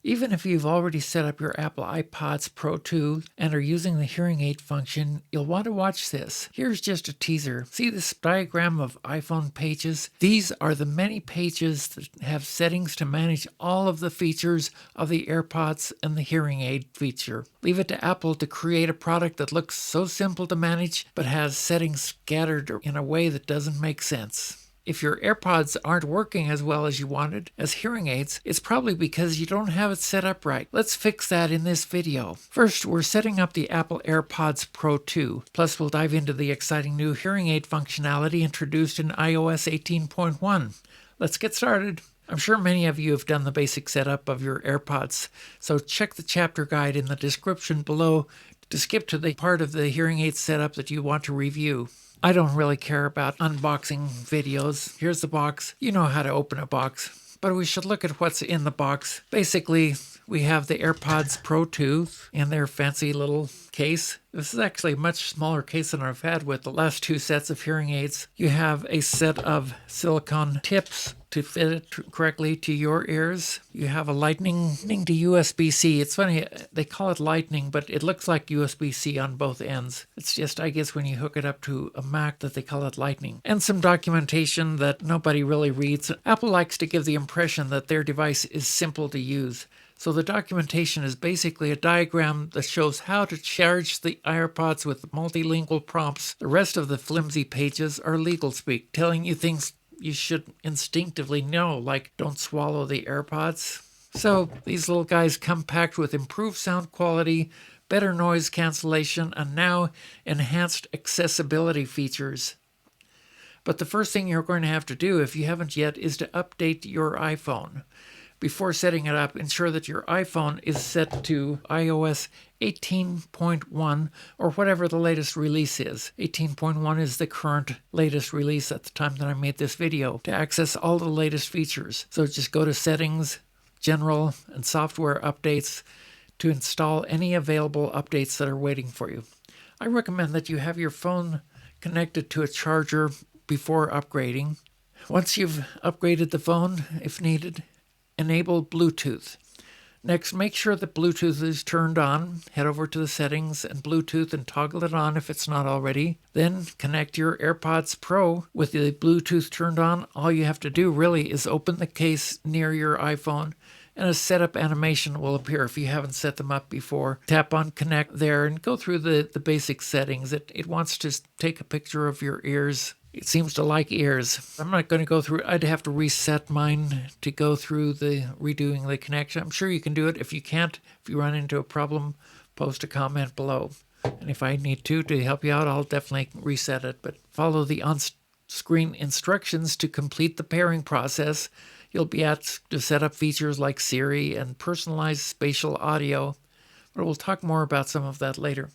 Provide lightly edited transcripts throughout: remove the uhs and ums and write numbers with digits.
Even if you've already set up your Apple AirPods Pro 2 and are using the hearing aid function, you'll want to watch this. Here's just a teaser. See this diagram of iPhone pages? These are the many pages that have settings to manage all of the features of the AirPods and the hearing aid feature. Leave it to Apple to create a product that looks so simple to manage but has settings scattered in a way that doesn't make sense. If your AirPods aren't working as well as you wanted as hearing aids, it's probably because you don't have it set up right. Let's fix that in this video. First, we're setting up the Apple AirPods Pro 2. Plus, we'll dive into the exciting new hearing aid functionality introduced in iOS 18.1. Let's get started. I'm sure many of you have done the basic setup of your AirPods, so check the chapter guide in the description below to skip to the part of the hearing aid setup that you want to review. I don't really care about unboxing videos. Here's the box. You know how to open a box, but we should look at what's in the box. Basically, we have the AirPods Pro 2 in their fancy little case. This is actually a much smaller case than I've had with the last two sets of hearing aids. You have a set of silicone tips to fit it correctly to your ears. You have a lightning to USB-C. It's funny, they call it lightning, but it looks like USB-C on both ends. It's just, I guess, when you hook it up to a Mac that they call it lightning. And some documentation that nobody really reads. Apple likes to give the impression that their device is simple to use. So the documentation is basically a diagram that shows how to charge the AirPods with multilingual prompts. The rest of the flimsy pages are legal speak, telling you things you should instinctively know, like don't swallow the AirPods. So these little guys come packed with improved sound quality, better noise cancellation, and now enhanced accessibility features. But the first thing you're going to have to do, if you haven't yet, is to update your iPhone. Before setting it up, ensure that your iPhone is set to iOS 18.1 or whatever the latest release is. 18.1 is the current latest release at the time that I made this video to access all the latest features. So just go to Settings, General, and Software Updates to install any available updates that are waiting for you. I recommend that you have your phone connected to a charger before upgrading. Once you've upgraded the phone, if needed, enable Bluetooth. Next, make sure that Bluetooth is turned on. Head over to the settings and Bluetooth and toggle it on if it's not already. Then connect your AirPods Pro with the Bluetooth turned on. All you have to do really is open the case near your iPhone and a setup animation will appear if you haven't set them up before. Tap on connect there and go through the basic settings. It wants to take a picture of your ears. It seems to like ears. I'm not going to go through. I'd have to reset mine to go through the redoing the connection. I'm sure you can do it. If you can't, if you run into a problem, post a comment below. And if I need to help you out, I'll definitely reset it. But follow the on-screen instructions to complete the pairing process. You'll be asked to set up features like Siri and personalized spatial audio. But we'll talk more about some of that later.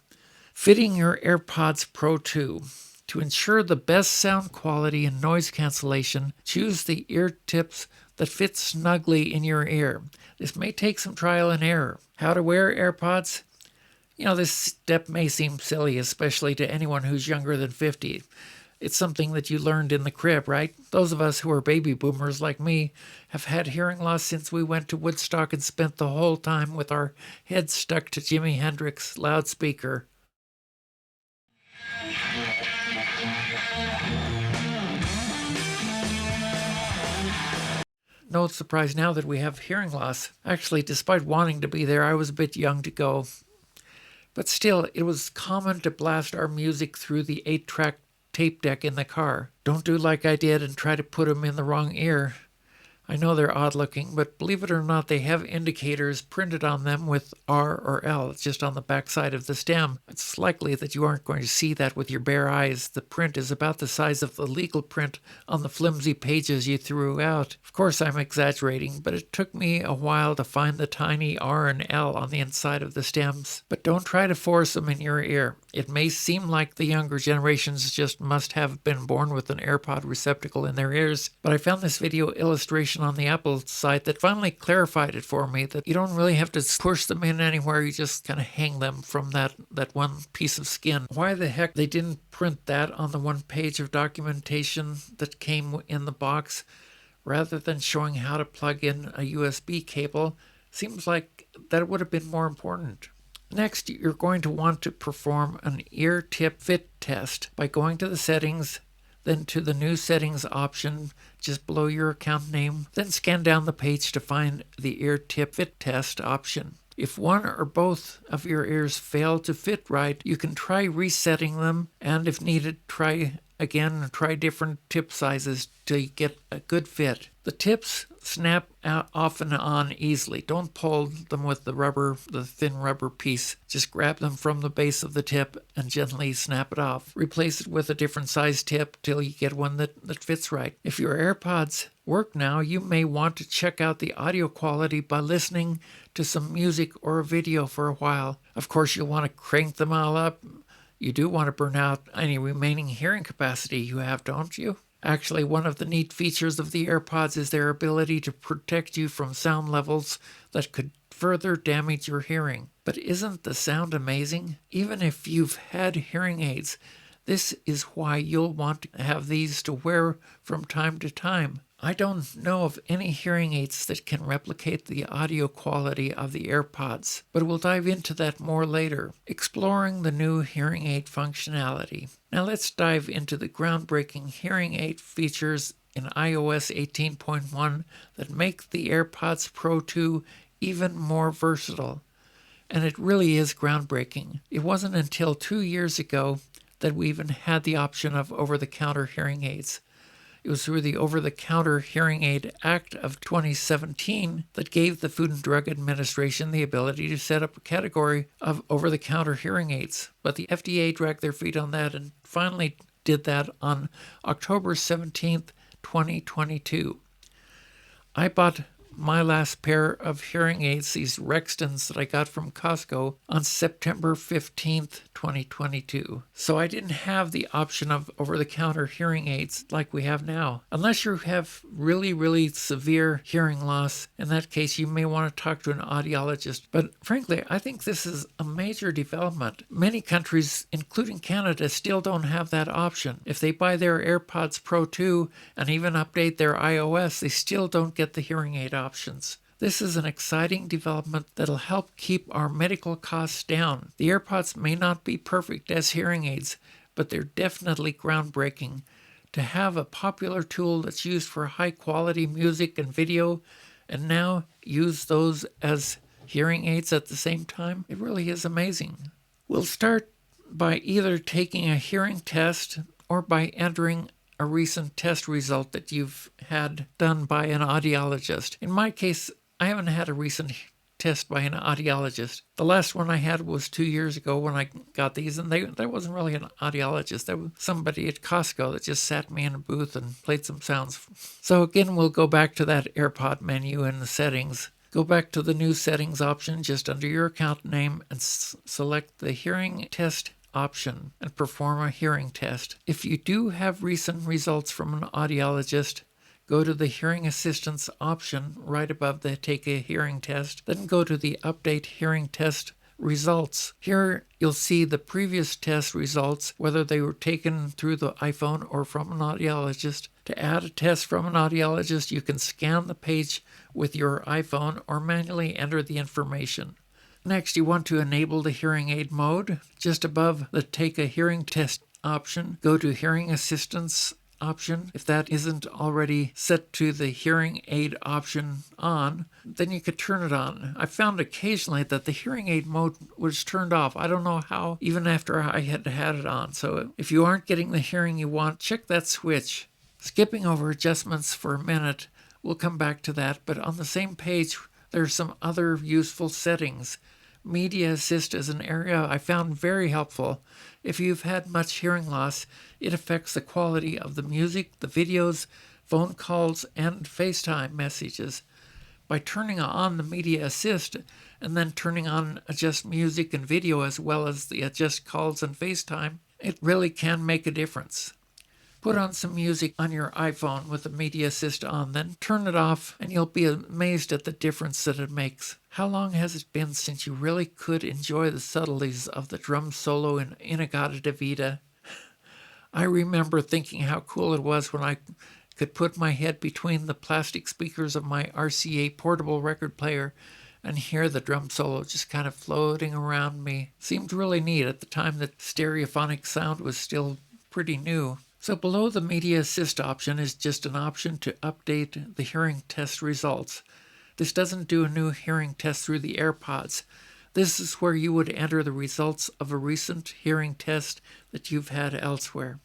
Fitting your AirPods Pro 2. To ensure the best sound quality and noise cancellation, choose the ear tips that fit snugly in your ear. This may take some trial and error. How to wear AirPods? You know, this step may seem silly, especially to anyone who's younger than 50. It's something that you learned in the crib, right? Those of us who are baby boomers like me have had hearing loss since we went to Woodstock and spent the whole time with our heads stuck to Jimi Hendrix loudspeaker. No surprise now that we have hearing loss. Actually, despite wanting to be there, I was a bit young to go. But still, it was common to blast our music through the 8-track tape deck in the car. Don't do like I did and try to put them in the wrong ear. I know they're odd looking, but believe it or not, they have indicators printed on them with R or L. It's just on the back side of the stem. It's likely that you aren't going to see that with your bare eyes. The print is about the size of the legal print on the flimsy pages you threw out. Of course, I'm exaggerating, but it took me a while to find the tiny R and L on the inside of the stems. But don't try to force them in your ear. It may seem like the younger generations just must have been born with an AirPod receptacle in their ears, but I found this video illustration on the Apple site that finally clarified it for me, that you don't really have to push them in anywhere, you just kind of hang them from that one piece of skin. Why the heck they didn't print that on the one page of documentation that came in the box, rather than showing how to plug in a USB cable Seems like that would have been more important. Next, you're going to want to perform an ear tip fit test by going to the settings, then to the new settings option just below your account name, then scan down the page to find the ear tip fit test option. If one or both of your ears fail to fit right, you can try resetting them, and if needed, try different tip sizes till you get a good fit. The tips snap off and on easily. Don't pull them with the thin rubber piece. Just grab them from the base of the tip and gently snap it off. Replace it with a different size tip till you get one that fits right. If your AirPods work now, you may want to check out the audio quality by listening to some music or a video for a while. Of course, you'll want to crank them all up. You do want to burn out any remaining hearing capacity you have, don't you? Actually, one of the neat features of the AirPods is their ability to protect you from sound levels that could further damage your hearing. But isn't the sound amazing? Even if you've had hearing aids, this is why you'll want to have these to wear from time to time. I don't know of any hearing aids that can replicate the audio quality of the AirPods, but we'll dive into that more later, exploring the new hearing aid functionality. Now let's dive into the groundbreaking hearing aid features in iOS 18.1 that make the AirPods Pro 2 even more versatile. And it really is groundbreaking. It wasn't until 2 years ago that we even had the option of over-the-counter hearing aids. It was through the Over-the-Counter Hearing Aid Act of 2017 that gave the Food and Drug Administration the ability to set up a category of over-the-counter hearing aids. But the FDA dragged their feet on that and finally did that on October 17th, 2022. I bought my last pair of hearing aids, these Rextons that I got from Costco, on September 15th, 2022. So I didn't have the option of over-the-counter hearing aids like we have now. Unless you have really, really severe hearing loss, in that case you may want to talk to an audiologist. But frankly, I think this is a major development. Many countries, including Canada, still don't have that option. If they buy their AirPods Pro 2 and even update their iOS, they still don't get the hearing aid options. This is an exciting development that'll help keep our medical costs down. The AirPods may not be perfect as hearing aids, but they're definitely groundbreaking. To have a popular tool that's used for high-quality music and video, and now use those as hearing aids at the same time, it really is amazing. We'll start by either taking a hearing test or by entering a recent test result that you've had done by an audiologist. In my case, I haven't had a recent test by an audiologist. The last one I had was 2 years ago when I got these, and that wasn't really an audiologist. That was somebody at Costco that just sat me in a booth and played some sounds. So again, we'll go back to that AirPod menu in the settings. Go back to the new settings option just under your account name and select the hearing test option and perform a hearing test. If you do have recent results from an audiologist, go to the hearing assistance option right above the take a hearing test, then go to the update hearing test results. Here you'll see the previous test results, whether they were taken through the iPhone or from an audiologist. To add a test from an audiologist, you can scan the page with your iPhone or manually enter the information. Next, you want to enable the hearing aid mode. Just above the Take a Hearing Test option, go to Hearing Assistance option. If that isn't already set to the hearing aid option on, then you could turn it on. I found occasionally that the hearing aid mode was turned off. I don't know how, even after I had had it on. So if you aren't getting the hearing you want, check that switch. Skipping over adjustments for a minute, we'll come back to that, but on the same page, there are some other useful settings. Media Assist is an area I found very helpful. If you've had much hearing loss, it affects the quality of the music, the videos, phone calls, and FaceTime messages. By turning on the Media Assist and then turning on Adjust Music and Video as well as the Adjust Calls and FaceTime, it really can make a difference. Put on some music on your iPhone with the Media Assist on, then turn it off, and you'll be amazed at the difference that it makes. How long has it been since you really could enjoy the subtleties of the drum solo in In-A-Gadda-Da-Vida? I remember thinking how cool it was when I could put my head between the plastic speakers of my RCA portable record player and hear the drum solo just kind of floating around me. Seemed really neat at the time that stereophonic sound was still pretty new. So below the Media Assist option is just an option to update the hearing test results. This doesn't do a new hearing test through the AirPods. This is where you would enter the results of a recent hearing test that you've had elsewhere.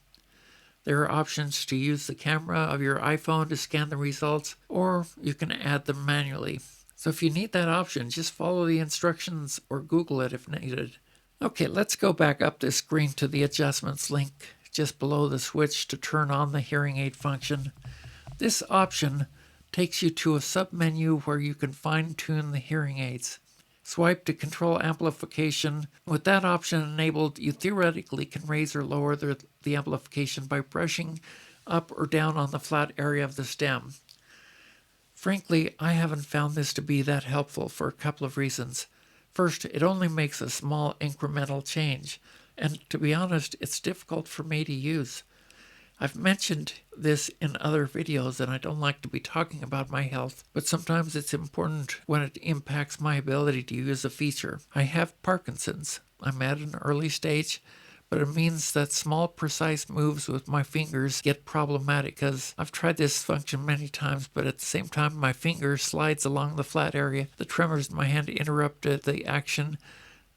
There are options to use the camera of your iPhone to scan the results, or you can add them manually. So if you need that option, just follow the instructions or Google it if needed. Okay, let's go back up this screen to the adjustments link just below the switch to turn on the hearing aid function. This option takes you to a sub-menu where you can fine-tune the hearing aids. Swipe to control amplification. With that option enabled, you theoretically can raise or lower the amplification by brushing up or down on the flat area of the stem. Frankly, I haven't found this to be that helpful for a couple of reasons. First, it only makes a small incremental change, and to be honest, it's difficult for me to use. I've mentioned this in other videos, and I don't like to be talking about my health, but sometimes it's important when it impacts my ability to use a feature. I have Parkinson's. I'm at an early stage, but it means that small, precise moves with my fingers get problematic because I've tried this function many times, but at the same time my finger slides along the flat area. The tremors in my hand interrupted the action.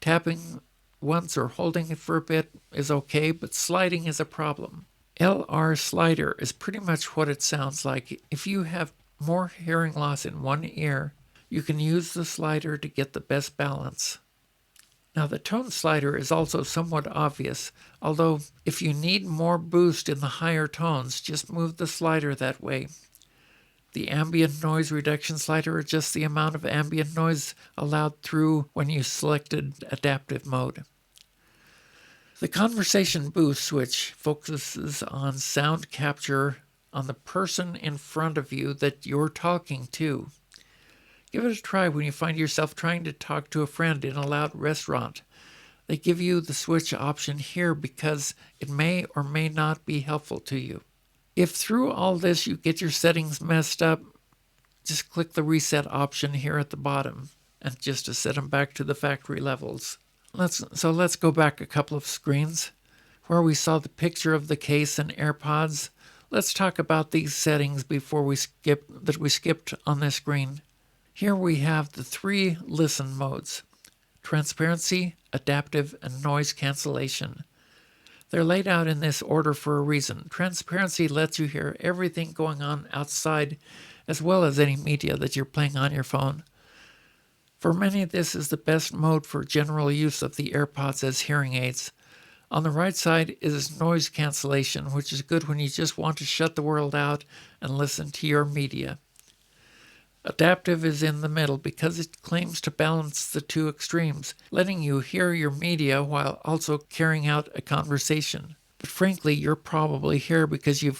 Tapping once or holding it for a bit is okay, but sliding is a problem. LR slider is pretty much what it sounds like. If you have more hearing loss in one ear, you can use the slider to get the best balance. Now the tone slider is also somewhat obvious, although if you need more boost in the higher tones, just move the slider that way. The ambient noise reduction slider adjusts the amount of ambient noise allowed through when you selected adaptive mode. The conversation boost switch focuses on sound capture on the person in front of you that you're talking to. Give it a try when you find yourself trying to talk to a friend in a loud restaurant. They give you the switch option here because it may or may not be helpful to you. If through all this you get your settings messed up, just click the reset option here at the bottom, and just to set them back to the factory levels. Let's go back a couple of screens where we saw the picture of the case and AirPods. Let's talk about these settings before we skipped on this screen. Here we have the 3 listen modes: transparency, adaptive, and noise cancellation. They're laid out in this order for a reason. Transparency lets you hear everything going on outside as well as any media that you're playing on your phone. For many, this is the best mode for general use of the AirPods as hearing aids. On the right side is noise cancellation, which is good when you just want to shut the world out and listen to your media. Adaptive is in the middle because it claims to balance the two extremes, letting you hear your media while also carrying out a conversation. But frankly, you're probably here because you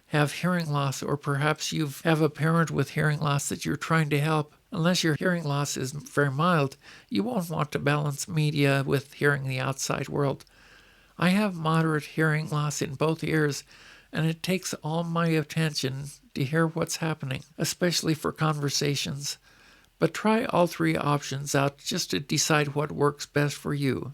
have hearing loss, or perhaps you have a parent with hearing loss that you're trying to help. Unless your hearing loss is very mild, you won't want to balance media with hearing the outside world. I have moderate hearing loss in both ears, and it takes all my attention to hear what's happening, especially for conversations. But try all 3 options out just to decide what works best for you.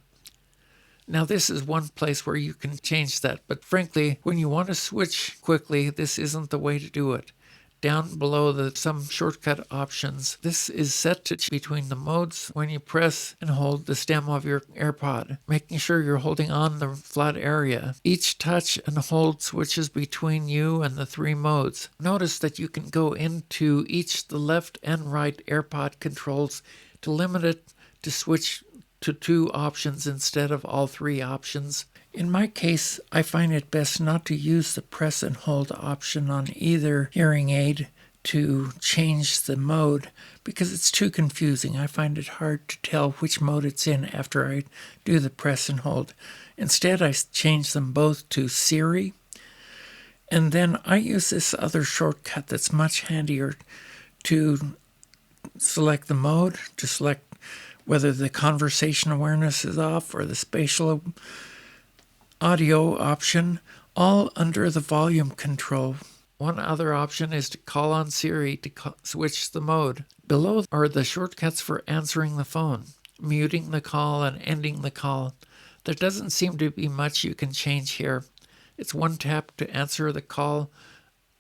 Now this is one place where you can change that, but frankly, when you want to switch quickly, this isn't the way to do it. Down below some shortcut options, this is set to between the modes when you press and hold the stem of your AirPod, making sure you're holding on the flat area. Each touch and hold switches between you and the 3 modes. Notice that you can go into each the left and right AirPod controls to limit it to switch to 2 options instead of all 3 options. In my case, I find it best not to use the press and hold option on either hearing aid to change the mode because it's too confusing. I find it hard to tell which mode it's in after I do the press and hold. Instead, I change them both to Siri, and then I use this other shortcut that's much handier to select the mode, to select whether the conversation awareness is off or the spatial audio option, all under the volume control. One other option is to call on Siri to switch the mode. Below are the shortcuts for answering the phone, muting the call, and ending the call. There doesn't seem to be much you can change here. It's one tap to answer the call,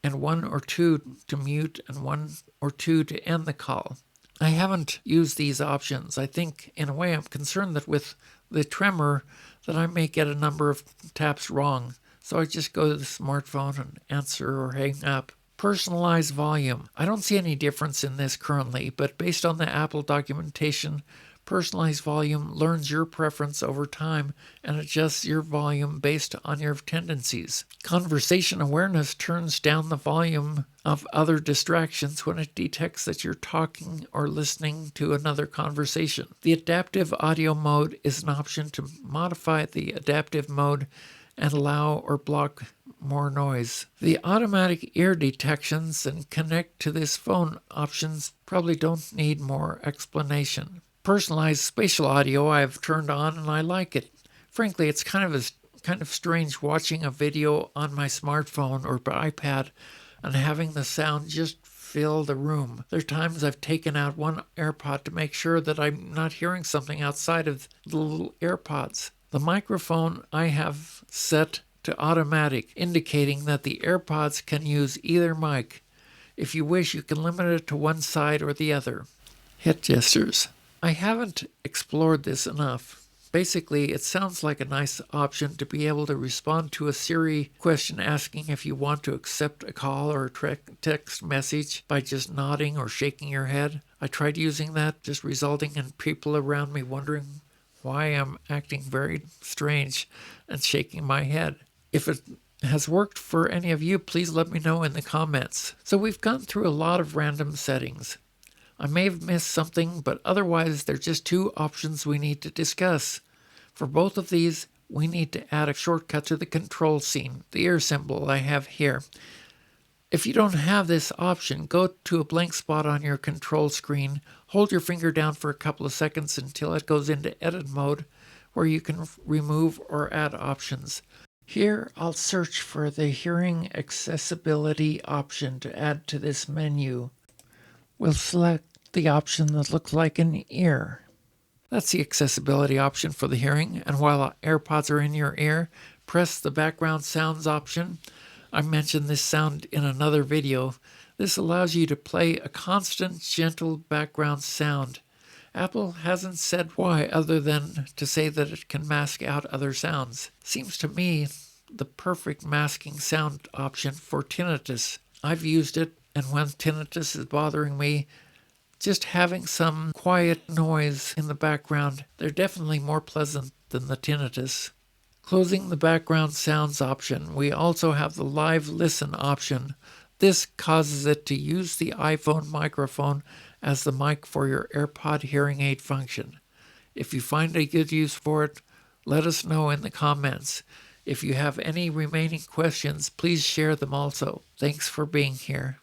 and 1 or 2 to mute, and 1 or 2 to end the call. I haven't used these options. I think, in a way, I'm concerned that with the tremor that I may get a number of taps wrong. So I just go to the smartphone and answer or hang up. Personalized volume. I don't see any difference in this currently, but based on the Apple documentation, personalized volume learns your preference over time and adjusts your volume based on your tendencies. Conversation awareness turns down the volume of other distractions when it detects that you're talking or listening to another conversation. The adaptive audio mode is an option to modify the adaptive mode and allow or block more noise. The automatic ear detections and connect to this phone options probably don't need more explanation. Personalized spatial audio I have turned on and I like it. Frankly, it's kind of strange watching a video on my smartphone or iPad and having the sound just fill the room. There are times I've taken out one AirPod to make sure that I'm not hearing something outside of the little AirPods. The microphone I have set to automatic, indicating that the AirPods can use either mic. If you wish, you can limit it to one side or the other. Hit gestures. I haven't explored this enough. Basically, it sounds like a nice option to be able to respond to a Siri question asking if you want to accept a call or a text message by just nodding or shaking your head. I tried using that, just resulting in people around me wondering why I'm acting very strange and shaking my head. If it has worked for any of you, please let me know in the comments. So we've gone through a lot of random settings. I may have missed something, but otherwise there are just 2 options we need to discuss. For both of these, we need to add a shortcut to the control scene, the ear symbol I have here. If you don't have this option, go to a blank spot on your control screen, hold your finger down for a couple of seconds until it goes into edit mode, where you can remove or add options. Here, I'll search for the hearing accessibility option to add to this menu. We'll select the option that looks like an ear. That's the accessibility option for the hearing, and while AirPods are in your ear, press the background sounds option. I mentioned this sound in another video. This allows you to play a constant, gentle background sound. Apple hasn't said why other than to say that it can mask out other sounds. Seems to me the perfect masking sound option for tinnitus. I've used it, and when tinnitus is bothering me, just having some quiet noise in the background, they're definitely more pleasant than the tinnitus. Closing the background sounds option, we also have the live listen option. This causes it to use the iPhone microphone as the mic for your AirPod hearing aid function. If you find a good use for it, let us know in the comments. If you have any remaining questions, please share them also. Thanks for being here.